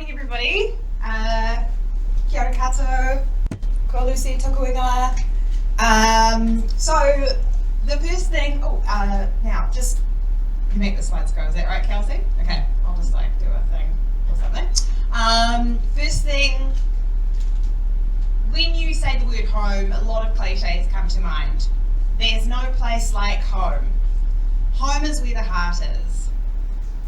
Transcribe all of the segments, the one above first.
morning, everybody. Kia ora koutou, ko Lucy, tōku ingoa. So the first thing, now just you make the slides go. Is that right, Kelsey? Okay, I'll just like do a thing or something. First thing, when you say the word home, a lot of cliches come to mind. There's no place like home. Home is where the heart is.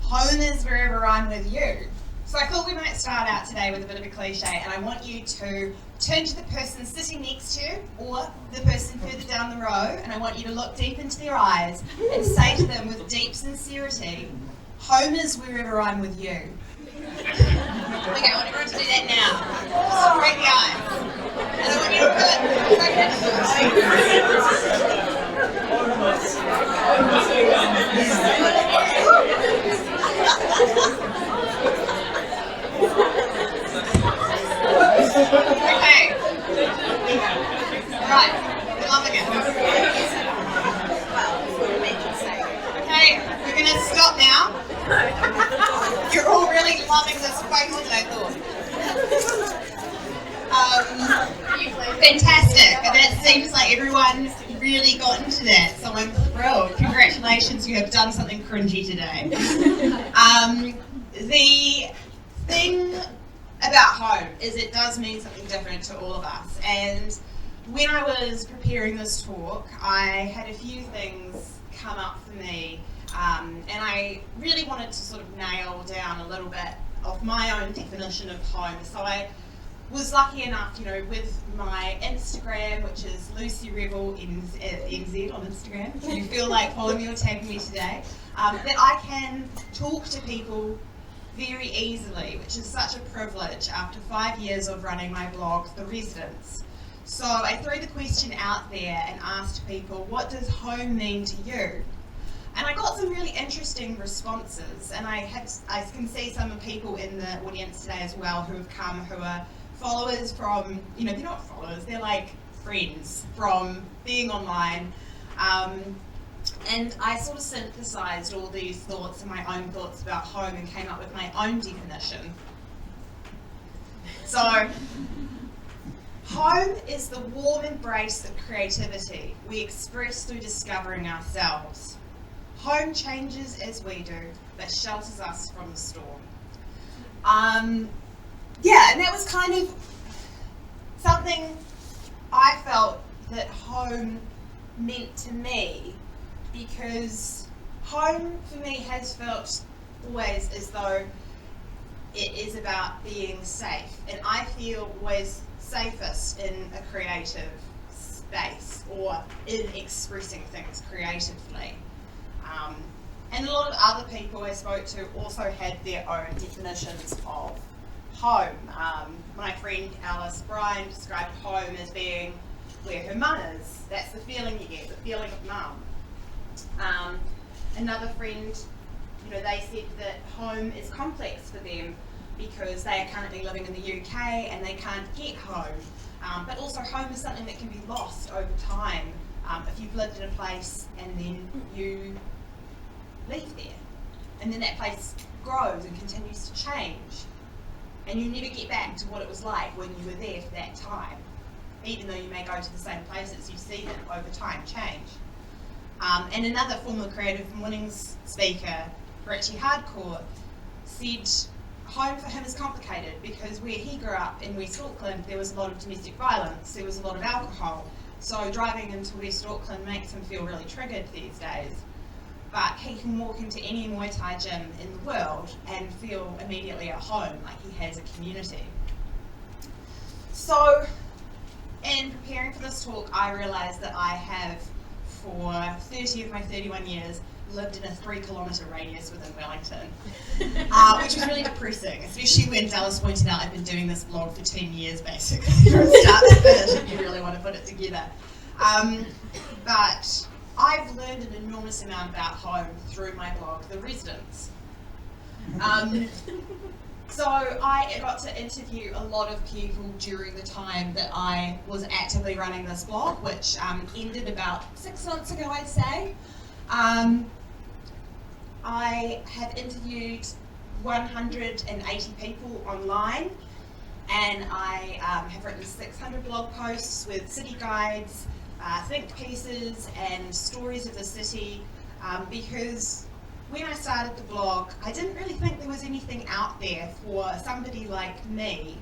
Home is wherever I'm with you. So I thought we might start out today with a bit of a cliche, and I want you to turn to the person sitting next to you or the person further down the row, and I want you to look deep into their eyes and say to them with deep sincerity, home is wherever I'm with you. Okay, I want everyone to do that now. Just break the eyes. And I want you Okay. Right. We're loving it. Okay, we're going to stop now. You're all really loving this way more than I thought. Fantastic. That seems like everyone really got into that, so I'm thrilled. Congratulations, you have done something cringy today. The thing about home is it does mean something different to all of us, and when I was preparing this talk, I had a few things come up for me, and I really wanted to sort of nail down a little bit of my own definition of home. So I was lucky enough, with my Instagram, which is Lucy Revill NZ on Instagram, if you feel like following me or tagging me today, that I can talk to people very easily, which is such a privilege after 5 years of running my blog, The Residents. So I threw the question out there and asked people, what does home mean to you? And I got some really interesting responses, and I can see some people in the audience today as well who have come who are followers from, they're not followers, they're like friends from being online. And I sort of synthesized all these thoughts and my own thoughts about home and came up with my own definition. So, home is the warm embrace of creativity we express through discovering ourselves. Home changes as we do, but shelters us from the storm. And that was kind of something I felt that home meant to me, because home for me has felt always as though it is about being safe, and I feel always safest in a creative space or in expressing things creatively. And a lot of other people I spoke to also had their own definitions of home. My friend Alice Bryan described home as being where her mum is. That's the feeling you get, the feeling of mum. Another friend, they said that home is complex for them because they are currently living in the UK and they can't get home. But also home is something that can be lost over time. If you've lived in a place and then you leave there, and then that place grows and continues to change, and you never get back to what it was like when you were there for that time. Even though you may go to the same places, you see them over time change. And another former CreativeMornings speaker, Richie Hardcore, said home for him is complicated because where he grew up in West Auckland, there was a lot of domestic violence, there was a lot of alcohol. So driving into West Auckland makes him feel really triggered these days. But he can walk into any Muay Thai gym in the world and feel immediately at home, like he has a community. So, in preparing for this talk, I realised that I have, for 30 of my 31 years, lived in a 3-kilometre radius within Wellington, which was really depressing, especially when Dallas pointed out I've been doing this blog for 10 years, basically, from start to finish, if you really want to put it together. But I've learned an enormous amount about home through my blog, The Residents. So I got to interview a lot of people during the time that I was actively running this blog, which ended about 6 months ago, I'd say. I have interviewed 180 people online, and I have written 600 blog posts with city guides, think pieces and stories of the city, because when I started the blog, I didn't really think there was anything out there for somebody like me,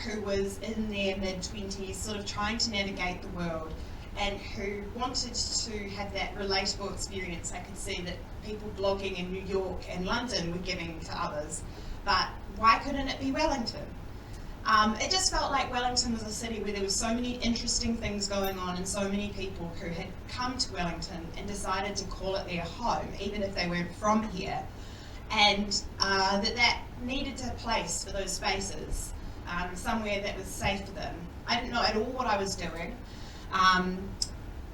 who was in their mid-20s, sort of trying to navigate the world, and who wanted to have that relatable experience. I could see that people blogging in New York and London were giving to others, but why couldn't it be Wellington? It just felt like Wellington was a city where there were so many interesting things going on and so many people who had come to Wellington and decided to call it their home, even if they weren't from here, and that needed a place for those spaces, somewhere that was safe for them. I didn't know at all what I was doing, and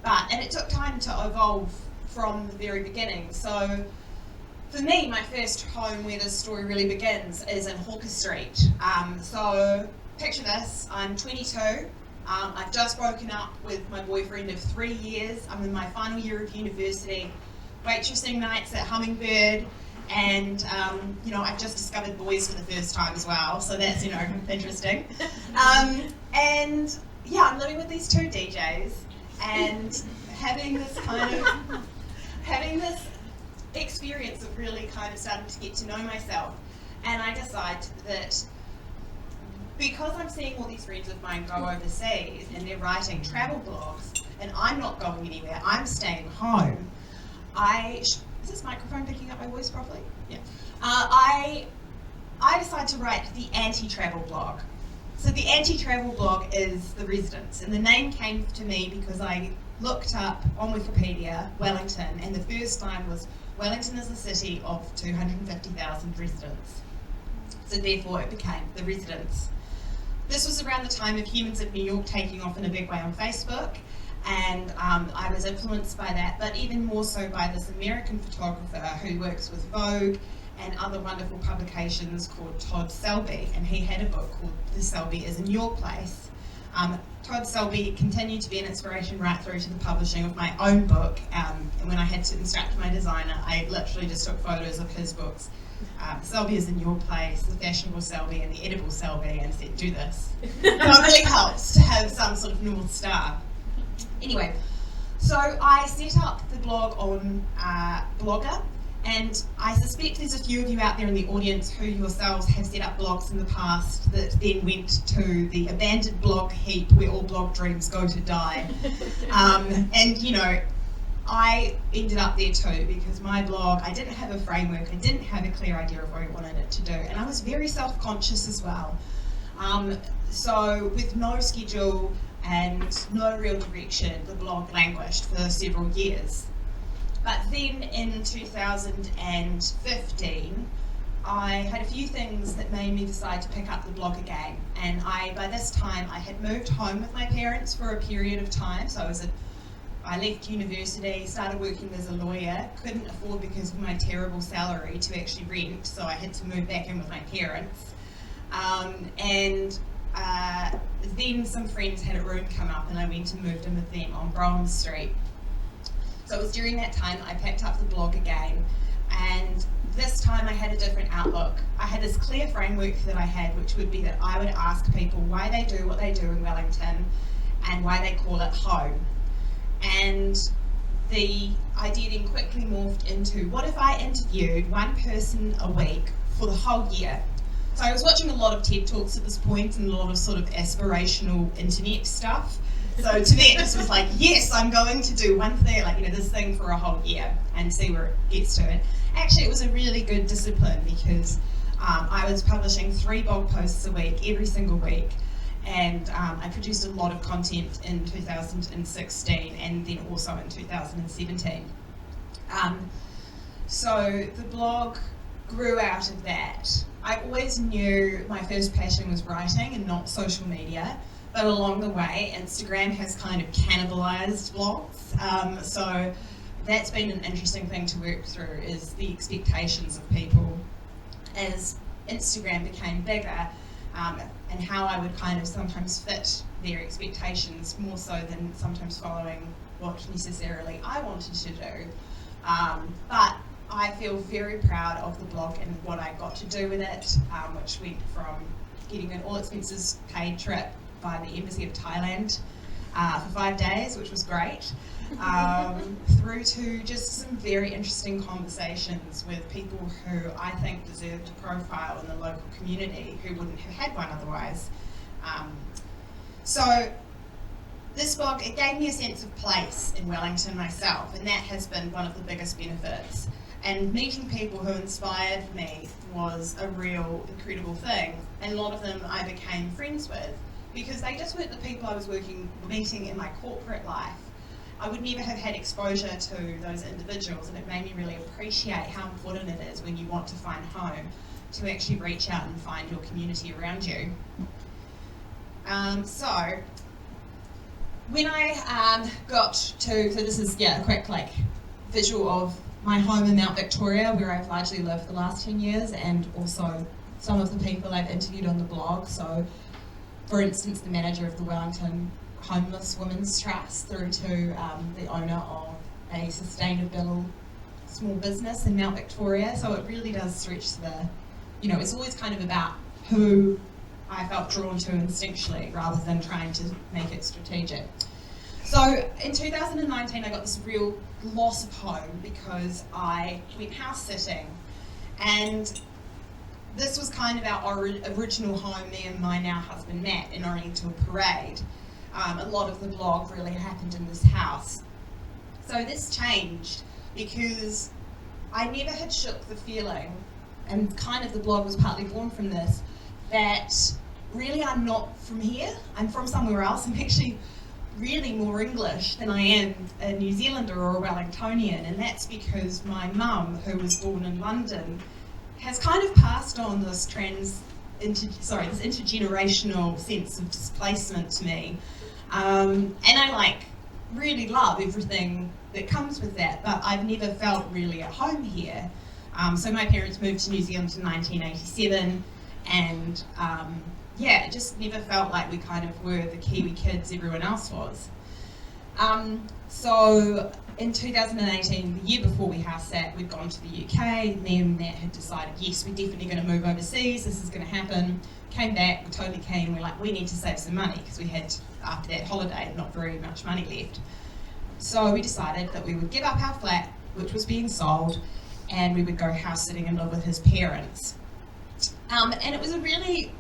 it took time to evolve from the very beginning. So for me, my first home where this story really begins is in Hawker Street. So picture this, I'm 22, I've just broken up with my boyfriend of 3 years, I'm in my final year of university, waitressing nights at Hummingbird, and I've just discovered boys for the first time as well, so that's, interesting. And yeah, I'm living with these two DJs, and having this experience of really kind of starting to get to know myself, and I decide that because I'm seeing all these friends of mine go overseas and they're writing travel blogs and I'm not going anywhere, I'm staying home, is this microphone picking up my voice properly? Yeah. I decide to write the anti-travel blog. So the anti-travel blog is The Residence, and the name came to me because I looked up on Wikipedia Wellington, and the first line was Wellington is a city of 250,000 residents. So therefore it became The Residence. This was around the time of Humans of New York taking off in a big way on Facebook, and I was influenced by that, but even more so by this American photographer who works with Vogue and other wonderful publications called Todd Selby, and he had a book called The Selby is in Your Place. Todd Selby continued to be an inspiration right through to the publishing of my own book, and when I had to instruct my designer, I literally just took photos of his books. Selby is in Your Place, The Fashionable Selby and The Edible Selby, and said, do this. It really helps to have some sort of North Star. Anyway, so I set up the blog on Blogger, and I suspect there's a few of you out there in the audience who yourselves have set up blogs in the past that then went to the abandoned blog heap where all blog dreams go to die. I ended up there too, because my blog, I didn't have a framework, I didn't have a clear idea of what I wanted it to do, and I was very self-conscious as well. So with no schedule and no real direction, the blog languished for several years. But then in 2015, I had a few things that made me decide to pick up the blog again. And by this time, I had moved home with my parents for a period of time. So I left university, started working as a lawyer, couldn't afford because of my terrible salary to actually rent, so I had to move back in with my parents. Then some friends had a room come up and I went and moved in with them on Dormant Street. So it was during that time I picked up the blog again, and this time I had a different outlook. I had this clear framework that I had, which would be that I would ask people why they do what they do in Wellington and why they call it home. And the idea then quickly morphed into, what if I interviewed one person a week for the whole year? So I was watching a lot of TED Talks at this point and a lot of sort of aspirational internet stuff. So to me it just was like, yes, I'm going to do one thing, this thing for a whole year and see where it gets to. And actually it was a really good discipline because I was publishing 3 blog posts a week, every single week. And I produced a lot of content in 2016 and then also in 2017. So the blog grew out of that. I always knew my first passion was writing and not social media, but along the way Instagram has kind of cannibalized blogs. So that's been an interesting thing to work through, is the expectations of people as Instagram became bigger. And how I would kind of sometimes fit their expectations more so than sometimes following what necessarily I wanted to do. But I feel very proud of the blog and what I got to do with it, which went from getting an all expenses paid trip by the Embassy of Thailand for 5 days, which was great, through to just some very interesting conversations with people who I think deserved a profile in the local community who wouldn't have had one otherwise. So this blog, it gave me a sense of place in Wellington myself, and that has been one of the biggest benefits. And meeting people who inspired me was a real incredible thing, and a lot of them I became friends with because they just weren't the people I was meeting in my corporate life. I would never have had exposure to those individuals, and it made me really appreciate how important it is when you want to find home to actually reach out and find your community around you. So when I got to, so this is a quick visual of my home in Mount Victoria, where I've largely lived the last 10 years, and also some of the people I've interviewed on the blog. So, for instance, the manager of the Wellington Homeless Women's Trust, through to the owner of a sustainable small business in Mount Victoria. So it really does stretch it's always kind of about who I felt drawn to instinctually rather than trying to make it strategic. So in 2019, I got this real loss of home because I went house sitting, and this was kind of our original home, me and my now husband Matt, in Oriental Parade. A lot of the blog really happened in this house. So this changed because I never had shook the feeling, and kind of the blog was partly born from this, that really I'm not from here, I'm from somewhere else. I'm actually really more English than I am a New Zealander or a Wellingtonian, and that's because my mum, who was born in London, has kind of passed on this intergenerational sense of displacement to me, and I really love everything that comes with that, but I've never felt really at home here. So my parents moved to New Zealand in 1987, and it just never felt like we kind of were the Kiwi kids everyone else was. So in 2018, the year before we house sat, we'd gone to the UK. Me and Matt had decided, yes, we're definitely going to move overseas. This is going to happen. Came back, we're totally keen. We're like, we need to save some money because we had, after that holiday, not very much money left. So we decided that we would give up our flat, which was being sold, and we would go house sitting and live with his parents. And it was a really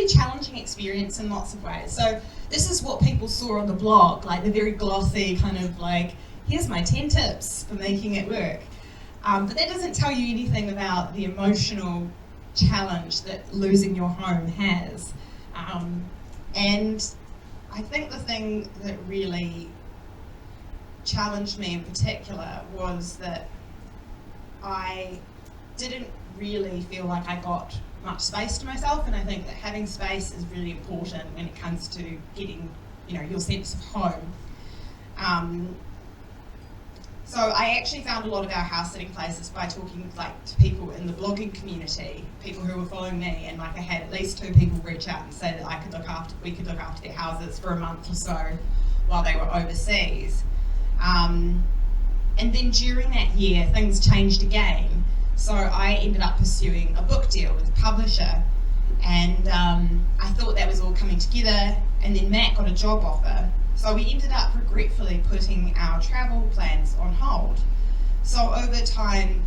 challenging experience in lots of ways. So this is what people saw on the blog, the very glossy kind of here's my 10 tips for making it work. But that doesn't tell you anything about the emotional challenge that losing your home has. And I think the thing that really challenged me in particular was that I didn't really feel like I got much space to myself, and I think that having space is really important when it comes to getting, your sense of home. So I actually found a lot of our house sitting places by talking to people in the blogging community, people who were following me, and I had at least 2 people reach out and say that we could look after their houses for a month or so while they were overseas. And then during that year, things changed again. So I ended up pursuing a book deal with a publisher, and I thought that was all coming together, and then Matt got a job offer. So we ended up regretfully putting our travel plans on hold. So over time,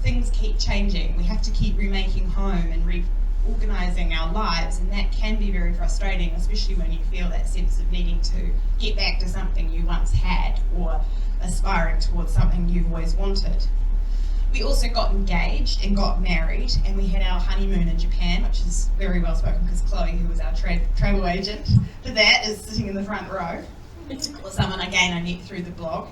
things keep changing. We have to keep remaking home and reorganising our lives, and that can be very frustrating, especially when you feel that sense of needing to get back to something you once had or aspiring towards something you've always wanted. We also got engaged and got married, and we had our honeymoon in Japan, which is very well spoken because Chloe, who was our travel agent for that, is sitting in the front row, or someone again I met through the blog.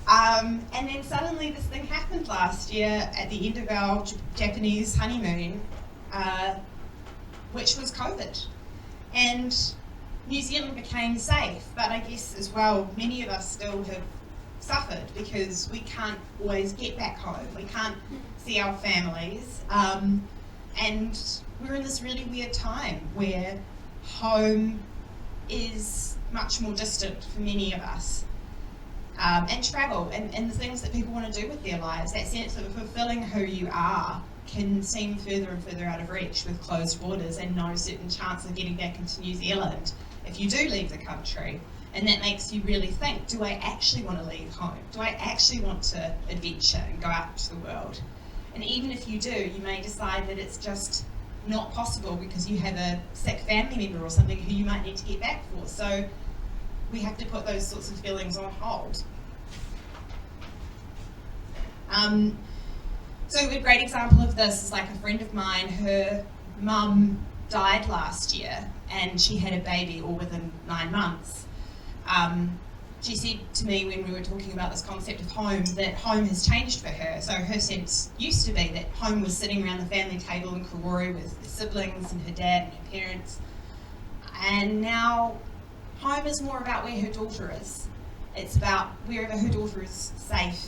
And then suddenly this thing happened last year at the end of our Japanese honeymoon, which was COVID. And New Zealand became safe, but I guess as well, many of us still have suffered because we can't always get back home. We can't see our families, and we're in this really weird time where home is much more distant for many of us. and travel, and the things that people want to do with their lives. That sense of fulfilling who you are can seem further and further out of reach with closed borders and no certain chance of getting back into New Zealand if you do leave the country. And that makes you really think, do I actually want to leave home? Do I actually want to adventure and go out to the world? And even if you do, you may decide that it's just not possible because you have a sick family member or something who you might need to get back for. So we have to put those sorts of feelings on hold. So a great example of this is like a friend of mine, her mum died last year and she had a baby all within 9 months. She said to me when we were talking about this concept of home that home has changed for her. So her sense used to be that home was sitting around the family table in Karori with her siblings and her dad and her parents. And now home is more about where her daughter is. It's about wherever her daughter is safe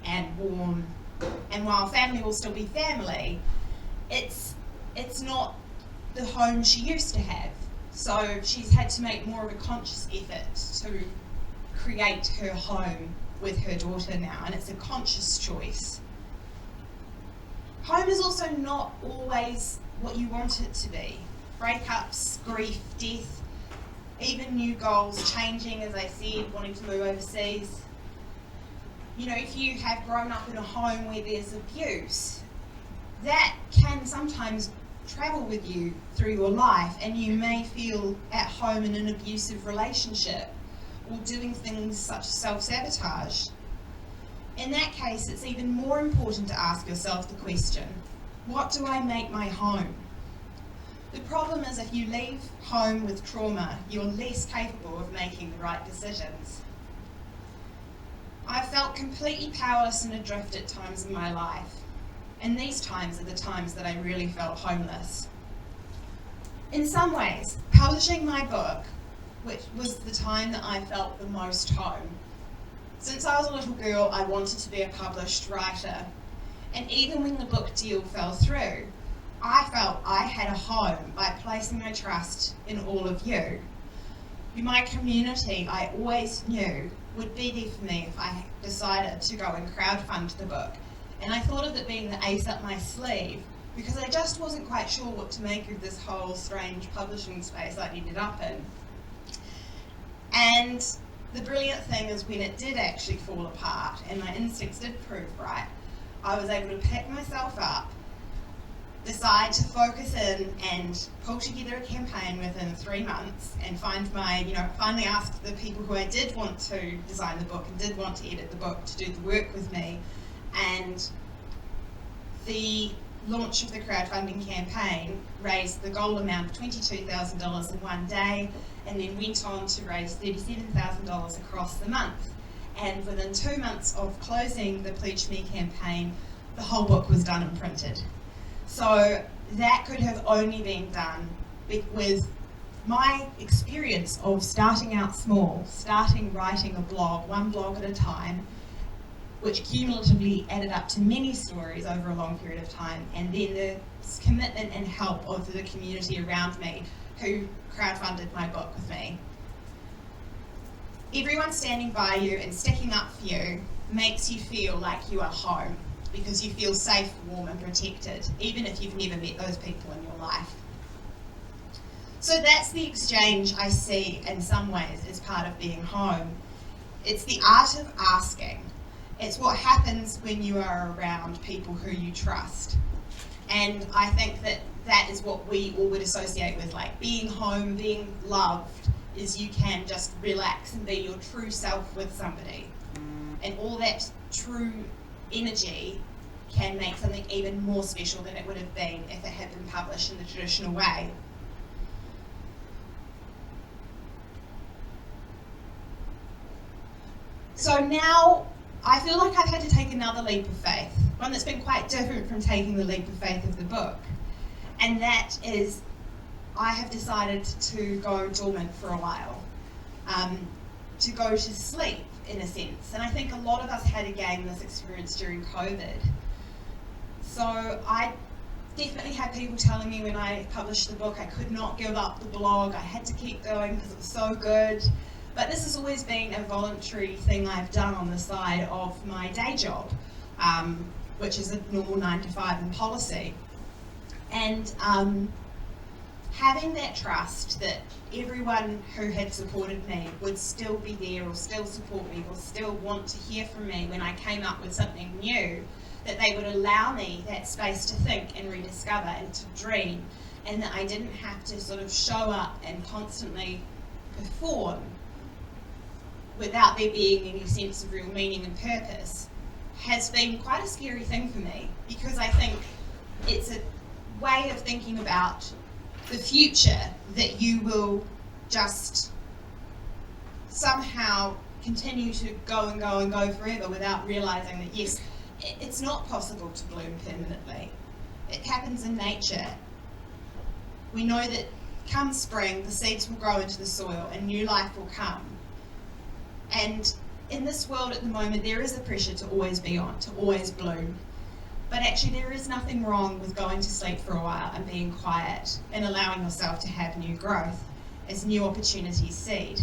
and warm. And while family will still be family, it's not the home she used to have. So she's had to make more of a conscious effort to create her home with her daughter now, and it's a conscious choice. Home is also not always what you want it to be. Breakups, grief, death, even new goals, changing, as I said, wanting to move overseas. You know, if you have grown up in a home where there's abuse, that can sometimes travel with you through your life, and you may feel at home in an abusive relationship or doing things such as self-sabotage. In that case, it's even more important to ask yourself the question, what do I make my home? The problem is if you leave home with trauma, you're less capable of making the right decisions. I felt completely powerless and adrift at times in my life, and these times are the times that I really felt homeless. In some ways, publishing my book, which was the time that I felt the most home. Since I was a little girl, I wanted to be a published writer, and even when the book deal fell through, I felt I had a home by placing my trust in all of you. My community, I always knew, would be there for me if I decided to go and crowdfund the book. And I thought of it being the ace up my sleeve because I just wasn't quite sure what to make of this whole strange publishing space I'd ended up in. And the brilliant thing is when it did actually fall apart and my instincts did prove right, I was able to pick myself up, decide to focus in and pull together a campaign within 3 months and finally ask the people who I did want to design the book and did want to edit the book to do the work with me. And the launch of the crowdfunding campaign raised the goal amount of $22,000 in one day, and then went on to raise $37,000 across the month. And within 2 months of closing the Pledge Me campaign, the whole book was done and printed. So that could have only been done with my experience of starting out small, starting writing a blog, one blog at a time, which cumulatively added up to many stories over a long period of time, and then the commitment and help of the community around me who crowdfunded my book with me. Everyone standing by you and sticking up for you makes you feel like you are home, because you feel safe, warm and protected, even if you've never met those people in your life. So that's the exchange I see in some ways as part of being home. It's the art of asking. It's what happens when you are around people who you trust. And I think that that is what we all would associate with, like being home, being loved, is you can just relax and be your true self with somebody. And all that true energy can make something even more special than it would have been if it had been published in the traditional way. So now I feel like I've had to take another leap of faith, one that's been quite different from taking the leap of faith of the book. And that is, I have decided to go dormant for a while, to go to sleep in a sense. And I think a lot of us had to gain this experience during COVID. So I definitely had people telling me when I published the book I could not give up the blog, I had to keep going because it was so good. But this has always been a voluntary thing I've done on the side of my day job, which is a normal 9 to 5 in policy. And having that trust that everyone who had supported me would still be there or still support me or still want to hear from me when I came up with something new, that they would allow me that space to think and rediscover and to dream, and that I didn't have to sort of show up and constantly perform without there being any sense of real meaning and purpose, has been quite a scary thing for me, because I think it's a way of thinking about the future that you will just somehow continue to go and go and go forever without realizing that, yes, it's not possible to bloom permanently. It happens in nature. We know that come spring, the seeds will grow into the soil and new life will come. And in this world at the moment, there is a pressure to always be on, to always bloom. But actually there is nothing wrong with going to sleep for a while and being quiet and allowing yourself to have new growth as new opportunities seed.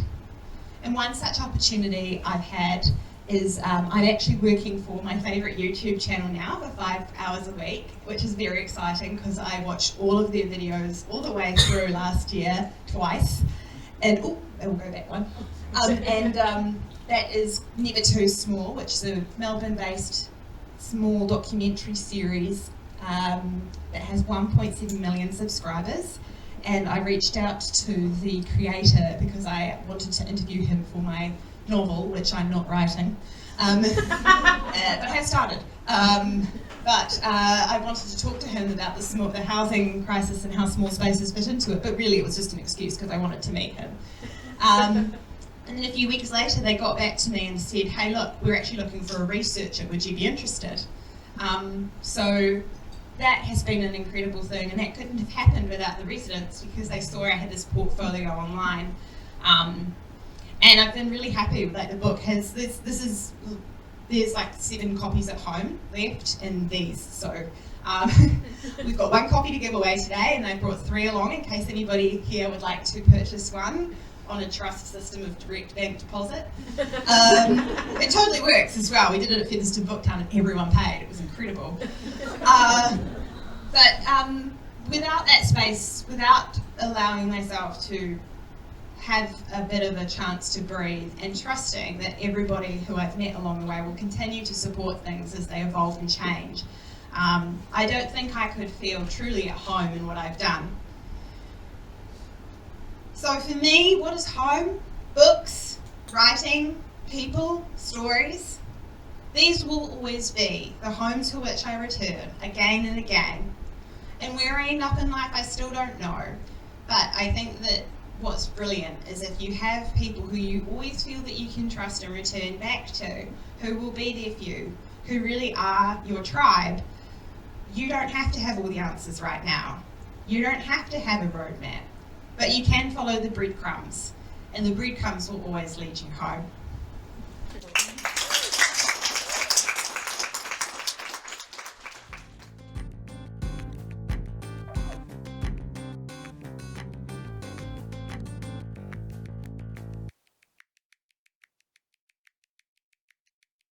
And one such opportunity I've had is I'm actually working for my favourite YouTube channel now for 5 hours a week, which is very exciting because I watched all of their videos all the way through last year twice. And oh, that will go back one. That is Never Too Small, which is a Melbourne-based small documentary series that has 1.7 million subscribers. And I reached out to the creator because I wanted to interview him for my novel, which I'm not writing, but I have started. I wanted to talk to him about the housing crisis and how small spaces fit into it, but really it was just an excuse because I wanted to meet him. And then a few weeks later they got back to me and said, hey look, we're actually looking for a researcher, would you be interested? So that has been an incredible thing, and that couldn't have happened without the residents because they saw I had this portfolio online. And I've been really happy with the book has there's like 7 copies at home left in these, so we've got 1 copy to give away today, and I brought 3 along in case anybody here would like to purchase one on a trust system of direct bank deposit. It totally works as well. We did it at Featherston Booktown and everyone paid. It was incredible. Without that space, without allowing myself to have a bit of a chance to breathe and trusting that everybody who I've met along the way will continue to support things as they evolve and change, I don't think I could feel truly at home in what I've done. So for me, what is home? Books, writing, people, stories. These will always be the home to which I return again and again. And where I end up in life, I still don't know. But I think that what's brilliant is if you have people who you always feel that you can trust and return back to, who will be there for you, who really are your tribe, you don't have to have all the answers right now. You don't have to have a roadmap, but you can follow the breadcrumbs, and the breadcrumbs will always lead you home.